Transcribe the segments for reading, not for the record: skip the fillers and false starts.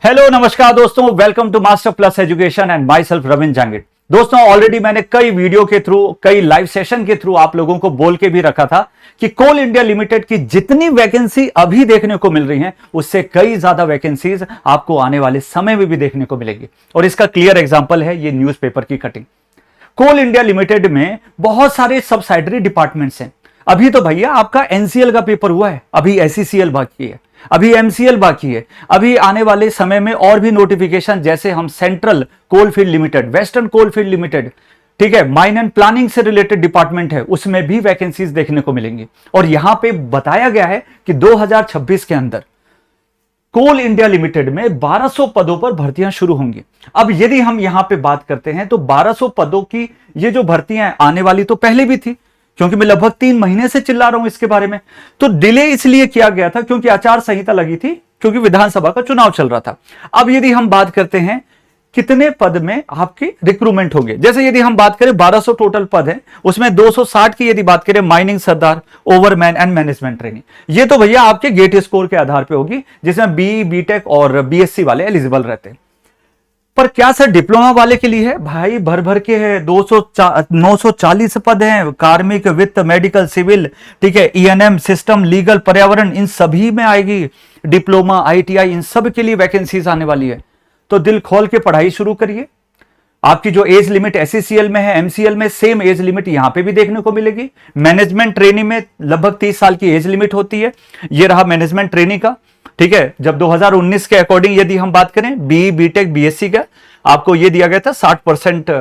Hello नमस्कार दोस्तों, welcome to master plus education and myself Ravindra Jangid. दोस्तों, ऑलरेडी मैंने कई वीडियो के थ्रू, कई लाइव सेशन के थ्रू आप लोगों को बोल के भी रखा था कि कोल इंडिया लिमिटेड की जितनी वैकेंसी अभी देखने को मिल रही हैं उससे कई ज्यादा वैकेंसीज आपको आने वाले समय में भी देखने को मिलेगी। और इसका क्लियर एग्जांपल है ये न्यूज़पेपर की कटिंग। कोल इंडिया लिमिटेड में बहुत सारे सब्सिडरी डिपार्टमेंट्स हैं। अभी तो भैया आपका एनसीएल का पेपर हुआ है, अभी एसईसीएल बाकी है, अभी एमसीएल बाकी है, अभी आने वाले समय में और भी नोटिफिकेशन, जैसे हम central coalfield limited, western coalfield limited, ठीक है, माइन एंड प्लानिंग से रिलेटेड डिपार्टमेंट है, उसमें भी वैकेंसीज देखने को मिलेंगी। और यहां पे बताया गया है कि 2026 के अंदर कोल इंडिया लिमिटेड में 1200 पदों पर भर्तियां शुरू होंगी। अब यदि हम यहां पे बात करते हैं तो 1200 पदों की ये जो भर्तियां आने वाली तो पहले भी थी, क्योंकि मैं लगभग 3 महीने से चिल्ला रहा हूं इसके बारे में। तो डिले इसलिए किया गया था क्योंकि आचार संहिता लगी थी, क्योंकि विधानसभा का चुनाव चल रहा था। अब यदि हम बात करते हैं कितने पद में आपके रिक्रूटमेंट होंगे, जैसे यदि हम बात करें 1200 टोटल पद है, उसमें 260 की यदि बात करें mining Sardar, ओवरमैन and management training, ये तो भैया आपके गेट स्कोर के आधार पे होगी, जिसमें बीई, बीटेक और बीएससी वाले एलिजिबल रहते हैं। पर क्या सर डिप्लोमा वाले के लिए है? भाई भर भर के है, 940 पद हैं, कार्मिक, वित्त, मेडिकल, सिविल, ठीक है, ईएनएम, सिस्टम, लीगल, पर्यावरण, इन सभी में आएगी। डिप्लोमा, आईटीआई, इन सब के लिए वैकेंसीज आने वाली है। तो दिल खोल के पढ़ाई शुरू करिए। आपकी जो एज लिमिट एसईसीएल में है, एमसीएल में सेम एज लिमिट यहां पे भी देखने को मिलेगी। मैनेजमेंट ट्रेनिंग में लगभग 30 साल की एज लिमिट होती है। ये रहा मैनेजमेंट ट्रेनिंग का, ठीक है। जब 2019 के अकॉर्डिंग यदि हम बात करें बीई, बीटेक, बीएससी का, आपको ये दिया गया था 60%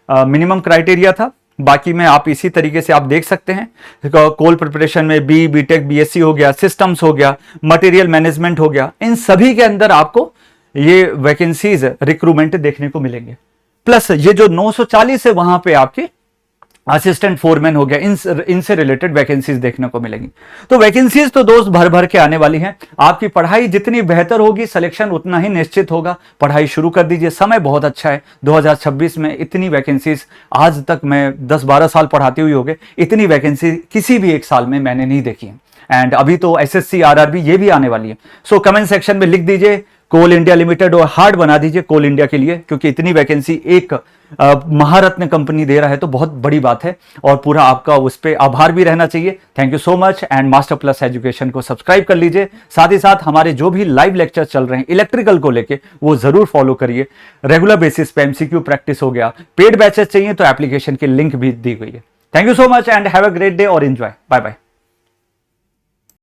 मिनिमम क्राइटेरिया था। बाकी में आप इसी तरीके से आप देख सकते हैं, कोल प्रिपरेशन में बीई, बीटेक, बीएससी हो गया, सिस्टम्स हो गया, मटेरियल मैनेजमेंट हो गया, इन सभी के अंदर आपको ये वैकेंसीज रिक्रूटमेंट देखने को मिलेंगे। प्लस ये जो 940 है वहां पे आपके असिस्टेंट फोरमैन हो गया, इनसे रिलेटेड वैकेंसीज देखने को मिलेंगी। तो वैकेंसीज तो दोस्त भर भर के आने वाली हैं। आपकी पढ़ाई जितनी बेहतर होगी, सिलेक्शन उतना ही निश्चित होगा। पढ़ाई शुरू कर दीजिए, समय बहुत अच्छा है। 2026 में इतनी वैकेंसीज, आज तक मैं 10-12 साल पढ़ाते हुए हो गए, इतनी वैकेंसी किसी भी एक साल में मैंने नहीं देखी है। एंड अभी तो एसएससी, आरआरबी ये भी आने वाली है। सो कमेंट सेक्शन में लिख दीजिए कोल इंडिया लिमिटेड और हार्ड बना दीजिए कोल इंडिया के लिए, क्योंकि इतनी वैकेंसी एक महारत्न कंपनी दे रहा है तो बहुत बड़ी बात है। और पूरा आपका उस पर आभार भी रहना चाहिए। Thank you so much. And master plus education को सब्सक्राइब कर लीजिए। साथ ही साथ हमारे जो भी लाइव लेक्चर चल रहे हैं इलेक्ट्रिकल को लेके, वो जरूर फॉलो करिए। रेगुलर बेसिस पे एमसीक्यू प्रैक्टिस हो गया। पेड बैचेस चाहिए तो एप्लीकेशन की लिंक भी दी गई है। Thank you so much and have a great day और एंजॉय। Bye bye.